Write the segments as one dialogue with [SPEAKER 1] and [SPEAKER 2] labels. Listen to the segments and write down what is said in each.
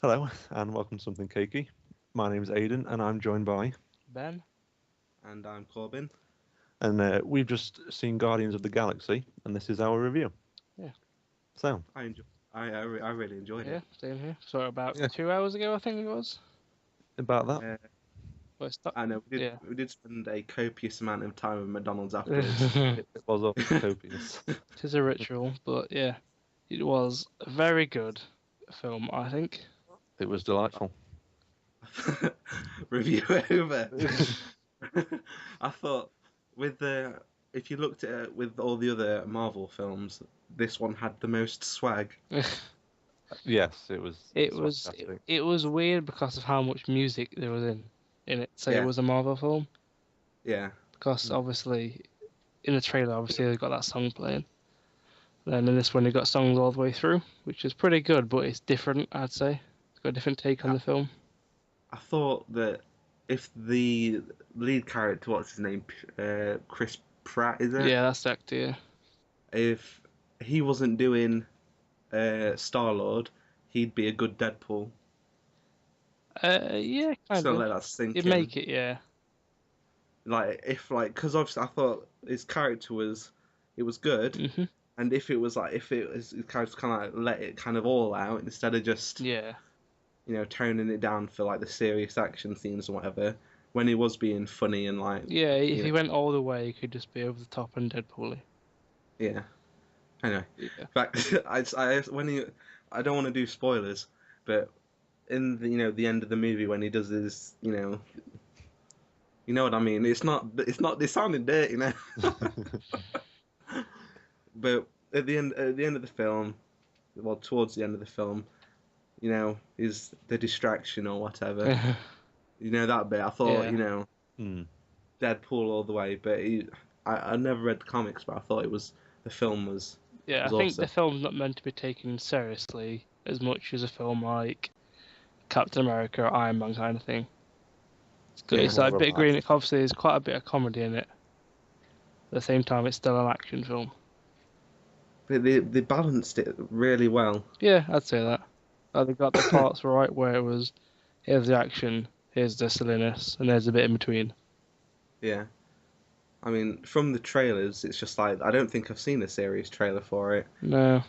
[SPEAKER 1] Hello, and welcome to Something Cakey. My name's Aidan, and I'm joined by,
[SPEAKER 2] Ben?
[SPEAKER 3] And I'm Corbin.
[SPEAKER 1] and we've just seen Guardians of the Galaxy, and this is our review.
[SPEAKER 2] Yeah.
[SPEAKER 1] So,
[SPEAKER 3] I enjoy. I really enjoyed
[SPEAKER 2] Yeah,
[SPEAKER 3] it.
[SPEAKER 2] same here. Saw it about
[SPEAKER 1] yeah,
[SPEAKER 2] 2 hours ago, I think it was.
[SPEAKER 1] about that.
[SPEAKER 3] Uh,
[SPEAKER 2] Well, it's not,
[SPEAKER 3] I know we did.
[SPEAKER 2] yeah.
[SPEAKER 3] We did spend a copious amount of time at McDonald's afterwards.
[SPEAKER 1] It was awfully copious.
[SPEAKER 2] It is a ritual, but yeah, it was a very good film, I think.
[SPEAKER 1] It was delightful.
[SPEAKER 3] Review over. I thought with the if you looked at it with all the other Marvel films, this one had the most swag.
[SPEAKER 1] Yes, it was.
[SPEAKER 2] It was
[SPEAKER 1] Fantastic.
[SPEAKER 2] it was weird because of how much music there was in it. So it
[SPEAKER 3] Yeah.
[SPEAKER 2] was a Marvel film
[SPEAKER 3] Yeah.
[SPEAKER 2] because obviously in the trailer, obviously they got that song playing. Then in this one, they got songs all the way through, which is pretty good, but it's different. I'd say it's got a different take on
[SPEAKER 3] I,
[SPEAKER 2] the film.
[SPEAKER 3] I thought that if the lead character, what's his name, Chris Pratt, is it?
[SPEAKER 2] Yeah, that's the actor. Yeah.
[SPEAKER 3] If he wasn't doing Star Lord, he'd be a good Deadpool.
[SPEAKER 2] Yeah, kind
[SPEAKER 3] So
[SPEAKER 2] of.
[SPEAKER 3] let that sink
[SPEAKER 2] You'd
[SPEAKER 3] in.
[SPEAKER 2] make it, yeah.
[SPEAKER 3] Because obviously I thought his character it was good,
[SPEAKER 2] hmm
[SPEAKER 3] and if his character kind of like let it kind of all out instead of just
[SPEAKER 2] Yeah.
[SPEAKER 3] toning it down for like the serious action scenes or whatever, when he was being funny and like
[SPEAKER 2] Yeah, if
[SPEAKER 3] you
[SPEAKER 2] he
[SPEAKER 3] know
[SPEAKER 2] went all the way, he could just be over the top and Deadpool-y.
[SPEAKER 3] yeah. Anyway,
[SPEAKER 2] Yeah.
[SPEAKER 3] in fact, I don't want to do spoilers, but in the end of the movie when he does his you know what I mean. It's sounding dirty now. But at the end of the film, well, towards the end of the film, is the distraction or whatever. That bit. I thought,
[SPEAKER 2] Yeah.
[SPEAKER 1] Hmm.
[SPEAKER 3] Deadpool all the way. But I never read the comics, but I thought the film
[SPEAKER 2] Yeah, I
[SPEAKER 3] was
[SPEAKER 2] think the
[SPEAKER 3] awesome.
[SPEAKER 2] film's not meant to be taken seriously as much as a film like Captain America or Iron Man kind of thing. It's good.
[SPEAKER 3] Yeah,
[SPEAKER 2] It's like
[SPEAKER 1] More
[SPEAKER 2] a
[SPEAKER 1] of
[SPEAKER 2] bit
[SPEAKER 1] a
[SPEAKER 2] green.
[SPEAKER 1] laugh.
[SPEAKER 2] Obviously, there's quite a bit of comedy in it. At the same time, it's still an action film.
[SPEAKER 3] but they balanced it really well.
[SPEAKER 2] Yeah, I'd say that. Like, they got the parts right where it was, here's the action, here's the silliness, and there's a bit in between.
[SPEAKER 3] Yeah, I mean, from the trailers, it's just like I don't think I've seen a serious trailer for it.
[SPEAKER 2] No.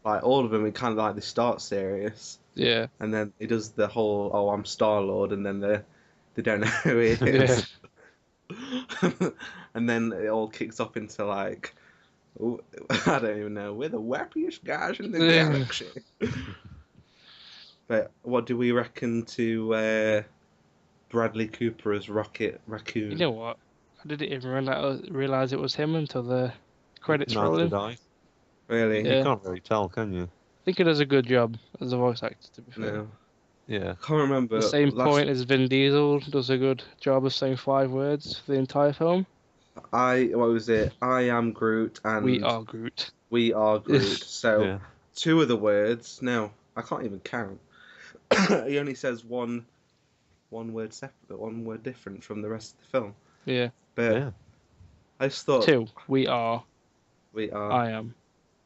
[SPEAKER 3] Like all of them, it kind of like they start serious,
[SPEAKER 2] Yeah.
[SPEAKER 3] and then he does the whole "oh, I'm Star Lord," and then they don't know who he
[SPEAKER 2] Yeah.
[SPEAKER 3] is, and then it all kicks up into like I don't even know, we're the wappiest guys in the galaxy. But what do we reckon to Bradley Cooper as Rocket
[SPEAKER 2] You
[SPEAKER 3] Raccoon?
[SPEAKER 2] know what? I didn't even realize it was him until the credits
[SPEAKER 1] Neither
[SPEAKER 2] rolling.
[SPEAKER 1] did I.
[SPEAKER 3] Really?
[SPEAKER 1] You
[SPEAKER 2] Yeah.
[SPEAKER 1] can't really tell, can you?
[SPEAKER 2] I think he does a good job as a voice actor, to be fair.
[SPEAKER 3] No,
[SPEAKER 1] Yeah.
[SPEAKER 3] can't
[SPEAKER 2] The
[SPEAKER 3] remember
[SPEAKER 2] same
[SPEAKER 3] last.
[SPEAKER 2] point as Vin Diesel does a good job of saying 5 words for the entire film.
[SPEAKER 3] What was it? I am Groot
[SPEAKER 2] We
[SPEAKER 3] and
[SPEAKER 2] are Groot.
[SPEAKER 3] we are Groot. So
[SPEAKER 1] Yeah.
[SPEAKER 3] two of the words. No, I can't even count. He only says one word separate, one word different from the rest of the film.
[SPEAKER 2] Yeah.
[SPEAKER 3] But
[SPEAKER 1] Yeah.
[SPEAKER 3] I just thought
[SPEAKER 2] Two. We are.
[SPEAKER 3] we are.
[SPEAKER 2] I am.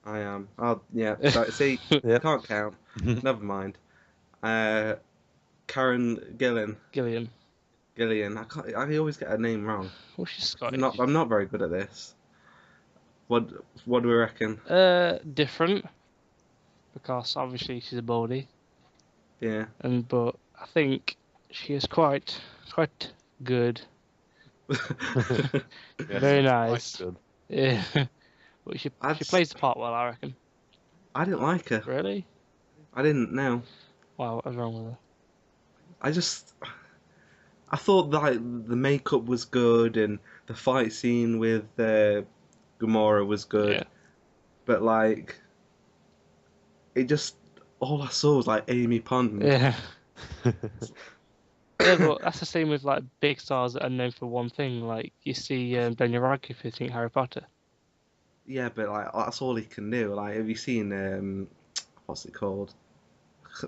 [SPEAKER 3] I am. Oh yeah. So see,
[SPEAKER 1] Yep.
[SPEAKER 3] can't count. Never mind. Uh, Karen
[SPEAKER 2] Gillian.
[SPEAKER 3] Gillian. I always get her name wrong.
[SPEAKER 2] Well, she's
[SPEAKER 3] I'm
[SPEAKER 2] Scottish.
[SPEAKER 3] not. I'm not very good at this. What What do we reckon?
[SPEAKER 2] Different because obviously she's a body,
[SPEAKER 3] Yeah.
[SPEAKER 2] but I think she is quite good.
[SPEAKER 1] Yes,
[SPEAKER 2] Very
[SPEAKER 1] quite
[SPEAKER 2] nice.
[SPEAKER 1] good.
[SPEAKER 2] Yeah. But she
[SPEAKER 3] I'd,
[SPEAKER 2] plays the part well, I reckon.
[SPEAKER 3] I didn't like her.
[SPEAKER 2] Really?
[SPEAKER 3] I didn't know.
[SPEAKER 2] Wow, what was wrong with her?
[SPEAKER 3] I just. I thought like the makeup was good and the fight scene with Gamora was good,
[SPEAKER 2] Yeah.
[SPEAKER 3] but like it just all I saw was like Amy Pond.
[SPEAKER 2] Yeah. Yeah, but that's the same with like big stars that are known for one thing. Like you see Daniel Radcliffe, you think Harry Potter.
[SPEAKER 3] Yeah, but like that's all he can do. Like, have you seen what's it called?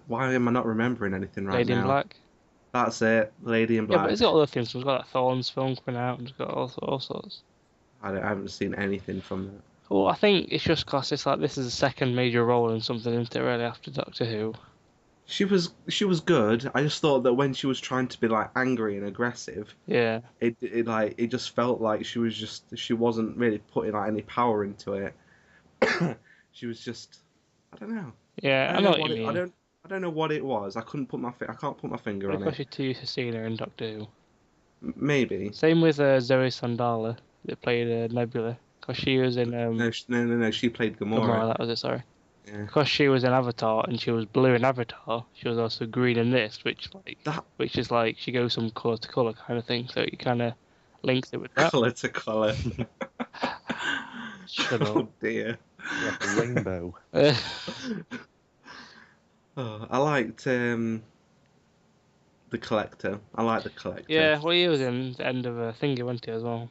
[SPEAKER 3] Why am I not remembering anything right
[SPEAKER 2] Lady in
[SPEAKER 3] now?
[SPEAKER 2] Black.
[SPEAKER 3] That's it, Lady in
[SPEAKER 2] Yeah, but
[SPEAKER 3] Black.
[SPEAKER 2] it's got other things. It's got that Thorns film coming out, and it's got all sorts.
[SPEAKER 3] I haven't seen anything from that.
[SPEAKER 2] Well, I think it's just 'cause it's like this is the second major role in something, isn't it? Really, after Doctor Who.
[SPEAKER 3] She was good. I just thought that when she was trying to be like angry and aggressive,
[SPEAKER 2] Yeah,
[SPEAKER 3] it just felt like she wasn't really putting like any power into it. She was just, I don't know. I
[SPEAKER 2] yeah, I
[SPEAKER 3] don't
[SPEAKER 2] know
[SPEAKER 3] know
[SPEAKER 2] what you
[SPEAKER 3] what it.
[SPEAKER 2] mean.
[SPEAKER 3] I don't know what it was. I can't put my finger on
[SPEAKER 2] Because
[SPEAKER 3] it.
[SPEAKER 2] you're too used to seeing her in Doctor Who.
[SPEAKER 3] Maybe.
[SPEAKER 2] Same with Zoe Sandala that played Nebula. Because she was in
[SPEAKER 3] No. She played Gamora.
[SPEAKER 2] Gamora, that was it, sorry.
[SPEAKER 3] Yeah.
[SPEAKER 2] Because she was in Avatar and she was blue in Avatar, she was also green in this,
[SPEAKER 3] That
[SPEAKER 2] which is like she goes from colour to colour kind of thing. So you kind of links it with that.
[SPEAKER 3] color to color.
[SPEAKER 2] Shut up.
[SPEAKER 3] Oh dear.
[SPEAKER 1] Like a rainbow.
[SPEAKER 3] Oh, I liked the Collector. I like the Collector.
[SPEAKER 2] Yeah, well, he was in the end of a thingy, wasn't he, as well?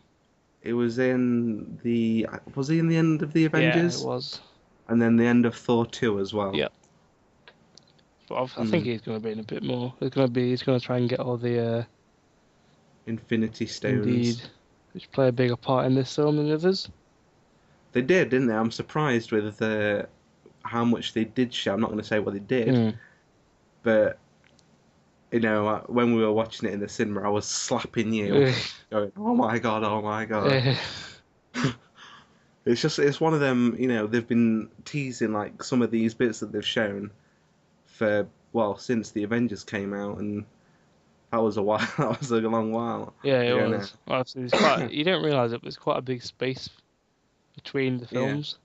[SPEAKER 3] It was in the was he in the end of the
[SPEAKER 2] Yeah, it
[SPEAKER 3] Avengers?
[SPEAKER 2] was.
[SPEAKER 3] And then the end of Thor 2 as well.
[SPEAKER 2] Yeah. But I think he's going to be in a bit more. He's going to try and get all the
[SPEAKER 3] Infinity Stones.
[SPEAKER 2] Indeed, which play a bigger part in this film than others.
[SPEAKER 3] They did, didn't they? I'm surprised with how much they did show. I'm not going to say what they did, but you know, when we were watching it in the cinema, I was slapping you, going, "Oh my god, oh my god!" It's one of them. You know, they've been teasing like some of these bits that they've shown since the Avengers came out, and that was a while. That was a long while.
[SPEAKER 2] Yeah, it
[SPEAKER 3] ago
[SPEAKER 2] was. Well, it's quite. You don't realise it, but there's quite a big space between the films.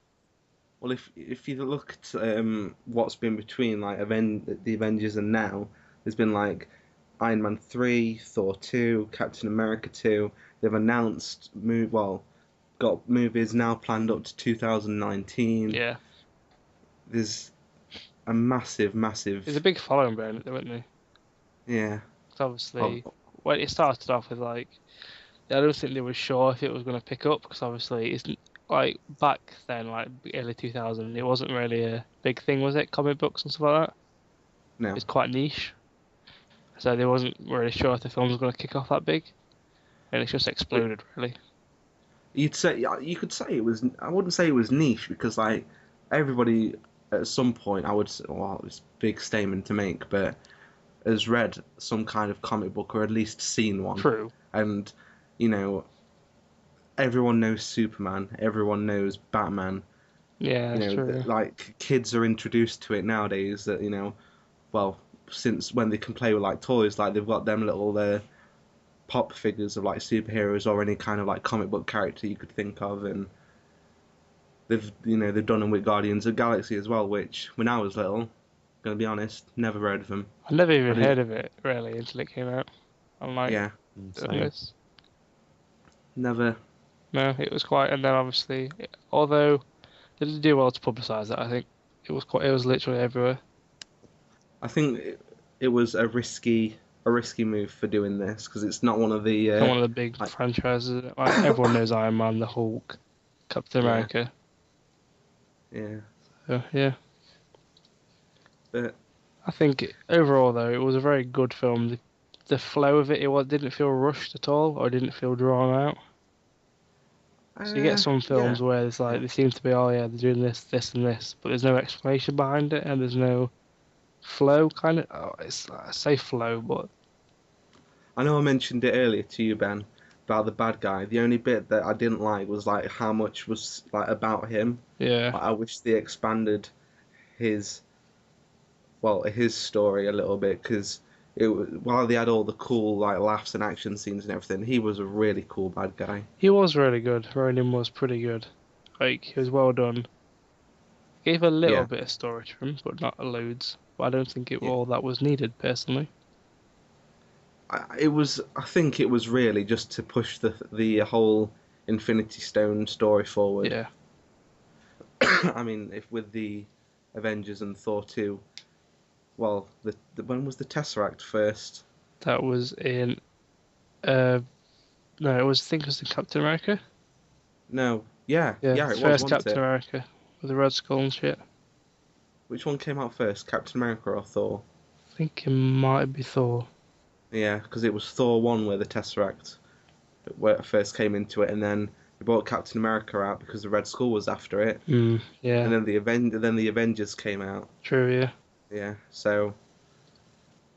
[SPEAKER 3] Well, if you look at what's been between like the Avengers and now, there's been like Iron Man 3, Thor 2, Captain America 2. They've announced got movies now planned up to 2019.
[SPEAKER 2] Yeah.
[SPEAKER 3] There's a massive.
[SPEAKER 2] There's a big following behind it, though, isn't there?
[SPEAKER 3] Yeah.
[SPEAKER 2] 'Cause obviously, when it started off with like, I don't think they were sure if it was going to pick up because obviously it's like back then, like early 2000, it wasn't really a big thing, was it? Comic books and stuff like that.
[SPEAKER 3] No.
[SPEAKER 2] It's quite niche, so they wasn't really sure if the film was going to kick off that big, and it's just exploded really.
[SPEAKER 3] You could say it was. I wouldn't say it was niche because like everybody at some point, I would say, well, it's a big statement to make, but has read some kind of comic book or at least seen one.
[SPEAKER 2] True.
[SPEAKER 3] And you know, everyone knows Superman. Everyone knows Batman.
[SPEAKER 2] Yeah,
[SPEAKER 3] You know,
[SPEAKER 2] true.
[SPEAKER 3] like kids are introduced to it nowadays. That since when they can play with like toys, like they've got them little pop figures of like superheroes or any kind of like comic book character you could think of, and they've done them with Guardians of the Galaxy as well, which when I was little, gonna be honest, never heard of them.
[SPEAKER 2] I never even heard of it really until it came out. I'm like,
[SPEAKER 3] Yeah,
[SPEAKER 2] this.
[SPEAKER 3] never.
[SPEAKER 2] No, it was quite, and then obviously, although they didn't do well to publicise it, I think it was literally everywhere.
[SPEAKER 3] I think it was a risky move for doing this because it's not one of the
[SPEAKER 2] Not one of the big franchises. Like, everyone knows Iron Man, the Hulk, Captain America.
[SPEAKER 3] Yeah.
[SPEAKER 2] So, yeah.
[SPEAKER 3] But
[SPEAKER 2] I think overall though, it was a very good film. The flow of it, didn't feel rushed at all, or didn't feel drawn out. So you get some films where it's like they seem to be, oh yeah, they're doing this, this, and this, but there's no explanation behind it, and there's no flow kind of. Oh, I say flow, but
[SPEAKER 3] I know I mentioned it earlier to you, Ben, about the bad guy. The only bit that I didn't like was like how much was like about him.
[SPEAKER 2] yeah,
[SPEAKER 3] I wish they expanded his story a little bit because while they had all the cool like laughs and action scenes and everything, he was a really cool bad guy.
[SPEAKER 2] he was really good. Ronan was pretty good. Like he was well done. Gave a little bit of story to him, but not loads. But I don't think all that was needed personally.
[SPEAKER 3] I think it was really just to push the whole Infinity Stone story forward.
[SPEAKER 2] Yeah.
[SPEAKER 3] I mean, if with the Avengers and Thor 2, well, when was the Tesseract first?
[SPEAKER 2] That was in, no, I think it was in Captain America.
[SPEAKER 3] No, yeah, it was
[SPEAKER 2] first Captain America with the Red Skull and shit.
[SPEAKER 3] Which one came out first, Captain America or Thor?
[SPEAKER 2] I think it might be Thor.
[SPEAKER 3] Yeah, because it was Thor 1 where the Tesseract first came into it, and then they brought Captain America out because the Red Skull was after it.
[SPEAKER 2] Yeah.
[SPEAKER 3] And then the Avengers came out.
[SPEAKER 2] True, yeah.
[SPEAKER 3] Yeah, so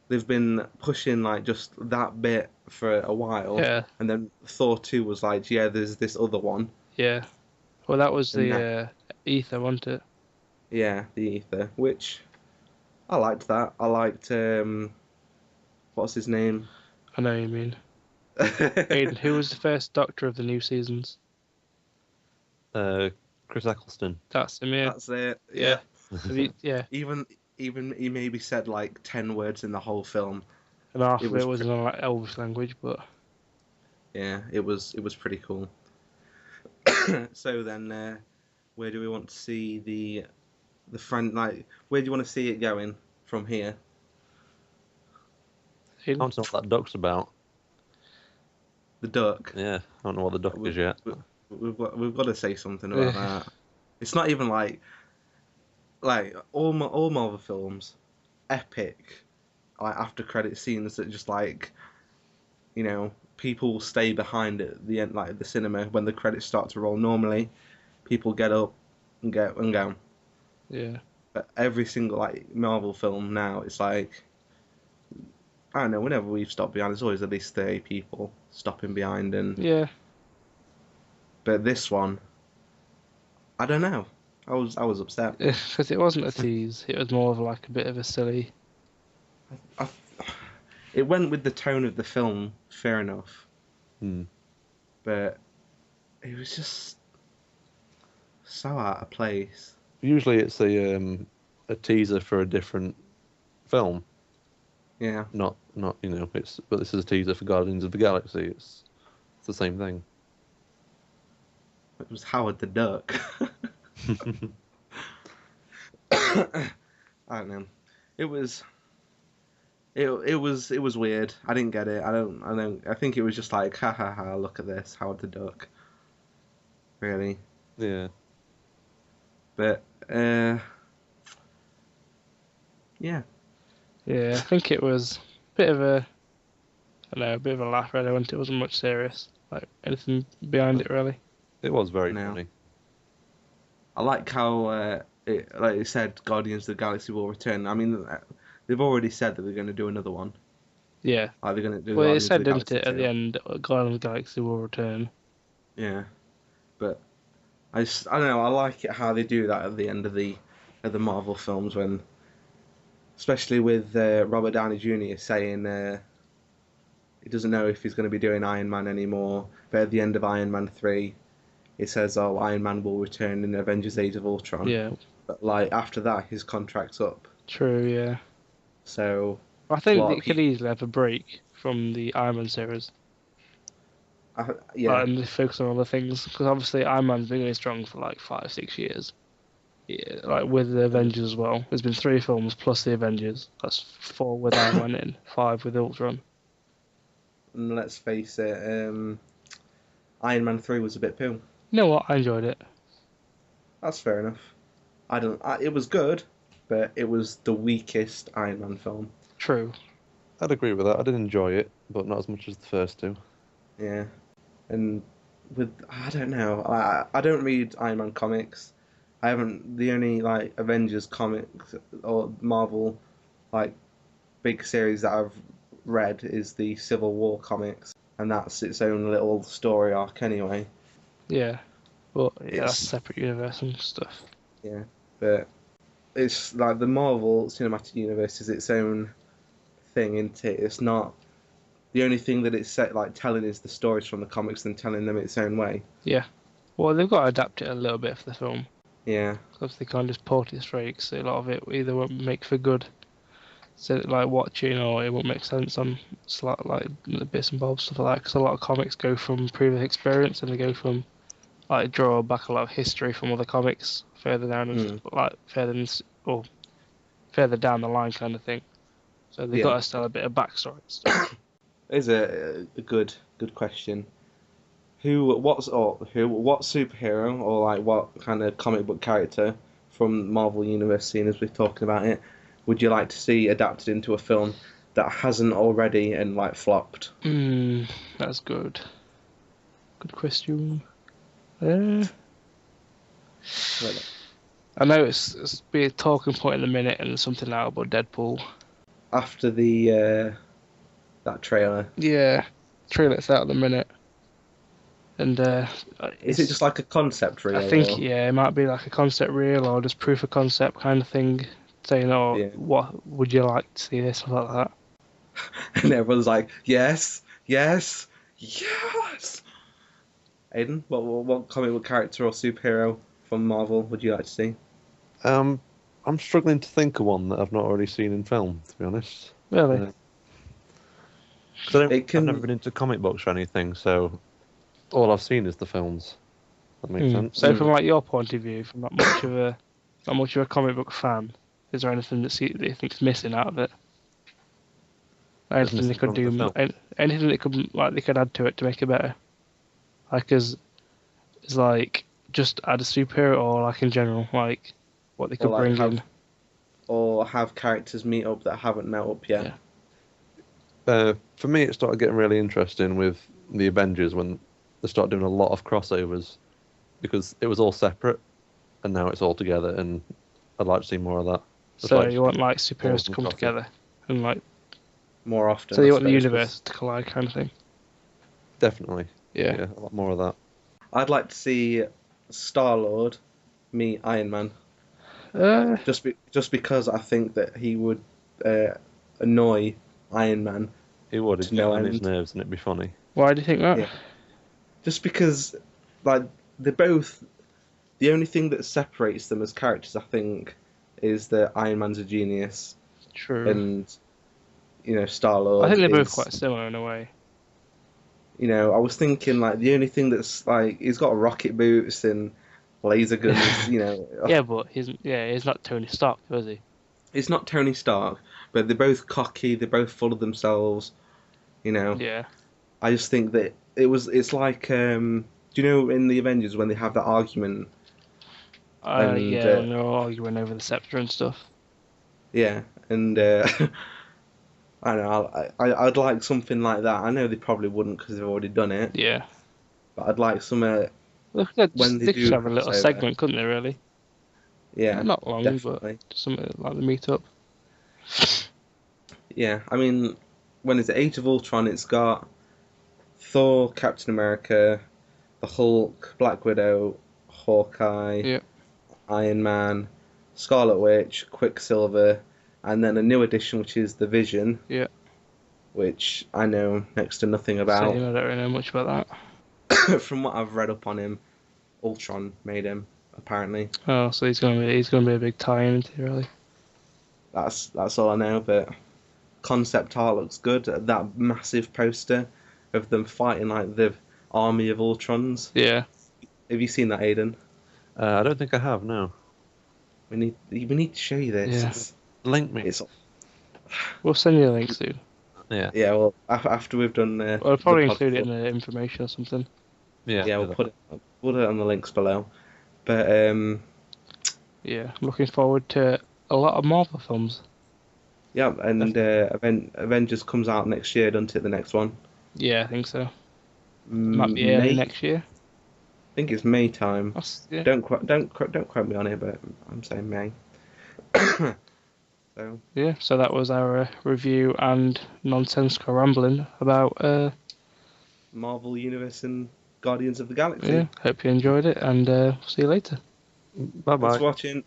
[SPEAKER 3] they've been pushing like just that bit for a while,
[SPEAKER 2] Yeah,
[SPEAKER 3] and then Thor 2 was like, yeah, there's this other one,
[SPEAKER 2] yeah. Well, that was
[SPEAKER 3] and that,
[SPEAKER 2] the Ether, wasn't it?
[SPEAKER 3] yeah, the Ether, which I liked that. I liked what's his name?
[SPEAKER 2] I know what you mean. Aidan, who was the first Doctor of the new seasons?
[SPEAKER 1] Chris Eccleston.
[SPEAKER 2] That's him, yeah.
[SPEAKER 3] That's it.
[SPEAKER 2] Yeah.
[SPEAKER 3] Yeah.
[SPEAKER 2] Yeah.
[SPEAKER 3] Even he maybe said like 10 words in the whole film.
[SPEAKER 2] And half
[SPEAKER 3] It
[SPEAKER 2] of it
[SPEAKER 3] was
[SPEAKER 2] was in like Elvish language, but
[SPEAKER 3] Yeah, it was pretty cool. So then, where do we want to see the friend? Like, where do you want to see it going from here?
[SPEAKER 1] I don't know what that duck's about.
[SPEAKER 3] The duck.
[SPEAKER 1] Yeah, I don't know what the duck is yet.
[SPEAKER 3] We've got to say something about that. It's not even like all Marvel films, epic, like after credit scenes that just like, people will stay behind at the end, like at the cinema when the credits start to roll. Normally, people get up and go.
[SPEAKER 2] yeah.
[SPEAKER 3] But every single like Marvel film now, it's like, I don't know. Whenever we've stopped behind, there's always at least 30 people stopping behind, and
[SPEAKER 2] Yeah.
[SPEAKER 3] but this one, I don't know. I was upset.
[SPEAKER 2] Because it wasn't a tease, it was more of like a bit of a silly.
[SPEAKER 3] I, it went with the tone of the film, fair enough, but it was just so out of place.
[SPEAKER 1] Usually it's a teaser for a different film.
[SPEAKER 3] Yeah,
[SPEAKER 1] Not but this is a teaser for Guardians of the Galaxy. It's the same thing.
[SPEAKER 3] it was Howard the Duck. I don't know. It was weird. I didn't get it. I think it was just like, ha ha ha, look at this, Howard the Duck. Really.
[SPEAKER 1] Yeah.
[SPEAKER 3] But yeah.
[SPEAKER 2] Yeah, I think it was a bit of a, I don't know, a bit of a laugh really, it wasn't much serious. Like anything behind it really.
[SPEAKER 1] It was very
[SPEAKER 3] No.
[SPEAKER 1] funny.
[SPEAKER 3] I like how like it said, Guardians of the Galaxy will return. I mean, they've already said that they're going to do another one.
[SPEAKER 2] Yeah.
[SPEAKER 3] Like they're going to do.
[SPEAKER 2] Well, it
[SPEAKER 3] Guardians of
[SPEAKER 2] said,
[SPEAKER 3] the
[SPEAKER 2] didn't
[SPEAKER 3] Galaxy
[SPEAKER 2] it, at
[SPEAKER 3] 2.
[SPEAKER 2] the end, Guardians of the Galaxy will return.
[SPEAKER 3] Yeah, but I don't know. I like it how they do that at the end of the Marvel films, when, especially with Robert Downey Jr. saying he doesn't know if he's going to be doing Iron Man anymore. But at the end of Iron Man 3, it says, "Oh, Iron Man will return in Avengers: Age of Ultron."
[SPEAKER 2] Yeah.
[SPEAKER 3] But like after that, his contract's up.
[SPEAKER 2] True, yeah.
[SPEAKER 3] So
[SPEAKER 2] I think they could easily have a break from the Iron Man series.
[SPEAKER 3] yeah,
[SPEAKER 2] And they focus on other things. Because obviously Iron Man's been going strong for like 5-6 years. Yeah, like with the Avengers as well. There's been 3 films plus the Avengers. That's 4 with Iron Man in, 5 with Ultron.
[SPEAKER 3] and let's face it, Iron Man 3 was a bit poo.
[SPEAKER 2] You know what? I enjoyed it.
[SPEAKER 3] That's fair enough. It was good, but it was the weakest Iron Man film.
[SPEAKER 2] True.
[SPEAKER 1] I'd agree with that. I did enjoy it, but not as much as the first two.
[SPEAKER 3] Yeah, and I don't know. I don't read Iron Man comics. I haven't. The only like Avengers comics or Marvel like big series that I've read is the Civil War comics, and that's its own little story arc anyway.
[SPEAKER 2] Yeah. But yeah, that's
[SPEAKER 3] It's-
[SPEAKER 2] a separate universe and stuff.
[SPEAKER 3] Yeah, but it's like the Marvel Cinematic Universe is its own thing, isn't it? It's not the only thing that it's set like telling is the stories from the comics and telling them its own way.
[SPEAKER 2] Yeah. Well, they've got to adapt it a little bit for the film.
[SPEAKER 3] Yeah,
[SPEAKER 2] Because they can't just port it straight, because a lot of it either won't make for good, so like watching, or it won't make sense on like the bits and bobs, stuff like that. Because a lot of comics go from previous experience, and they go from like draw back a lot of history from other comics further down, and like further down the line kind of thing. So they've got to tell a bit of backstory and stuff.
[SPEAKER 3] is a good question. What superhero or like what kind of comic book character from Marvel Universe, seeing as we're talking about it, would you like to see adapted into a film that hasn't already and like flopped?
[SPEAKER 2] That's good. Good question. I know it's be a talking point in a minute and something out about Deadpool.
[SPEAKER 3] after the that trailer?
[SPEAKER 2] Yeah, trailer's out at the minute, and
[SPEAKER 3] Is it just like a concept reel?
[SPEAKER 2] I think
[SPEAKER 3] or...
[SPEAKER 2] it might be like a concept reel or just proof of concept kind of thing, saying, "Oh,
[SPEAKER 3] Yeah.
[SPEAKER 2] what would you like to see this?" or like that.
[SPEAKER 3] And everyone's like, yes, yes, yes. Aidan, what comic book character or superhero from Marvel would you like to see?
[SPEAKER 1] I'm struggling to think of one that I've not already seen in film, to be honest.
[SPEAKER 2] Really?
[SPEAKER 1] Because
[SPEAKER 3] It
[SPEAKER 1] I've never
[SPEAKER 3] can.
[SPEAKER 1] been into comic books or anything, so all I've seen is the films. That makes sense.
[SPEAKER 2] So, from like your point of view, from not much of a comic book fan, is there anything that you think's missing out of it? Anything they
[SPEAKER 1] missing
[SPEAKER 2] could
[SPEAKER 1] from the
[SPEAKER 2] do,
[SPEAKER 1] film?
[SPEAKER 2] anything they could add to it to make it better? Like, is like just add a superhero, or like in general, like what they could
[SPEAKER 3] Or, like,
[SPEAKER 2] bring
[SPEAKER 3] have-
[SPEAKER 2] in.
[SPEAKER 3] Or have characters meet up that haven't met up yet.
[SPEAKER 2] Yeah.
[SPEAKER 1] For me, it started getting really interesting with the Avengers when they started doing a lot of crossovers, because it was all separate, and now it's all together, and I'd like to see more of that. Just
[SPEAKER 2] So
[SPEAKER 1] like
[SPEAKER 2] you want like superheroes to
[SPEAKER 1] and
[SPEAKER 2] come
[SPEAKER 1] coffee.
[SPEAKER 2] together and like
[SPEAKER 3] More often.
[SPEAKER 2] so
[SPEAKER 3] I
[SPEAKER 2] you want the
[SPEAKER 3] suppose, 'cause
[SPEAKER 2] universe to collide kind of thing.
[SPEAKER 1] Definitely.
[SPEAKER 2] Yeah.
[SPEAKER 1] Yeah, a lot more of that.
[SPEAKER 3] I'd like to see Star-Lord meet Iron Man.
[SPEAKER 2] Uh,
[SPEAKER 3] Just because I think that he would annoy Iron Man.
[SPEAKER 1] It would.
[SPEAKER 3] To
[SPEAKER 1] It'd get
[SPEAKER 3] no
[SPEAKER 1] on his
[SPEAKER 3] end.
[SPEAKER 1] nerves, and it'd be funny.
[SPEAKER 2] why do you think that?
[SPEAKER 3] Yeah. Just because, like, they're both. The only thing that separates them as characters, I think, is that Iron Man's a genius,
[SPEAKER 2] True.
[SPEAKER 3] and Star-Lord.
[SPEAKER 2] I think they're both
[SPEAKER 3] is-
[SPEAKER 2] quite similar in a way.
[SPEAKER 3] I was thinking like the only thing that's like he's got rocket boots and laser guns.
[SPEAKER 2] Yeah, but he's not Tony Stark, is he?
[SPEAKER 3] It's not Tony Stark, but they're both cocky. They're both full of themselves.
[SPEAKER 2] Yeah.
[SPEAKER 3] I just think that it's like do you know in the Avengers when they have that argument? And,
[SPEAKER 2] Yeah, when they're all arguing over the scepter and stuff.
[SPEAKER 3] Yeah, and I don't know. I'd like something like that. I know they probably wouldn't because they've already done it.
[SPEAKER 2] Yeah.
[SPEAKER 3] But I'd like some. When they
[SPEAKER 2] they
[SPEAKER 3] do
[SPEAKER 2] could have a little
[SPEAKER 3] crossover.
[SPEAKER 2] segment, couldn't they? Really?
[SPEAKER 3] Yeah,
[SPEAKER 2] Not long,
[SPEAKER 3] definitely.
[SPEAKER 2] but just something like the meetup.
[SPEAKER 3] Yeah, I mean, when it's Age of Ultron, it's got Thor, Captain America, the Hulk, Black Widow, Hawkeye,
[SPEAKER 2] Yeah.
[SPEAKER 3] Iron Man, Scarlet Witch, Quicksilver, and then a new addition which is the Vision.
[SPEAKER 2] Yeah.
[SPEAKER 3] Which I know next to nothing
[SPEAKER 2] So,
[SPEAKER 3] about.
[SPEAKER 2] I don't really know much about
[SPEAKER 3] From what I've read up on him, Ultron made him apparently.
[SPEAKER 2] that. Oh, so he's gonna be a big tie-in into it, really.
[SPEAKER 3] That's all I know. But concept art looks good. That massive poster of them fighting like the army of Ultrons.
[SPEAKER 2] Yeah.
[SPEAKER 3] Have you seen that, Aidan?
[SPEAKER 1] I don't think I have. No.
[SPEAKER 3] We need to show you this.
[SPEAKER 2] Yeah.
[SPEAKER 3] It's,
[SPEAKER 1] Link me.
[SPEAKER 3] it's
[SPEAKER 2] We'll send you a link soon.
[SPEAKER 1] Yeah.
[SPEAKER 3] yeah. Well, after we've done.
[SPEAKER 2] We'll probably
[SPEAKER 3] the
[SPEAKER 2] include it in
[SPEAKER 3] podcast,
[SPEAKER 2] the information or something.
[SPEAKER 1] Yeah.
[SPEAKER 3] Yeah, we'll put it on the links below. But
[SPEAKER 2] Yeah, I'm looking forward to a lot of Marvel films.
[SPEAKER 3] yeah, and Avengers comes out next year, doesn't it? The next one.
[SPEAKER 2] Yeah, I think so. Might be early
[SPEAKER 3] May.
[SPEAKER 2] next year.
[SPEAKER 3] I think it's May time.
[SPEAKER 2] Yeah.
[SPEAKER 3] Don't quote me on it, but I'm saying May. So
[SPEAKER 2] Yeah, so that was our review and nonsensical rambling about
[SPEAKER 3] Marvel Universe and Guardians of the Galaxy.
[SPEAKER 2] yeah, hope you enjoyed it and see you later.
[SPEAKER 1] Bye bye.
[SPEAKER 3] Thanks for watching.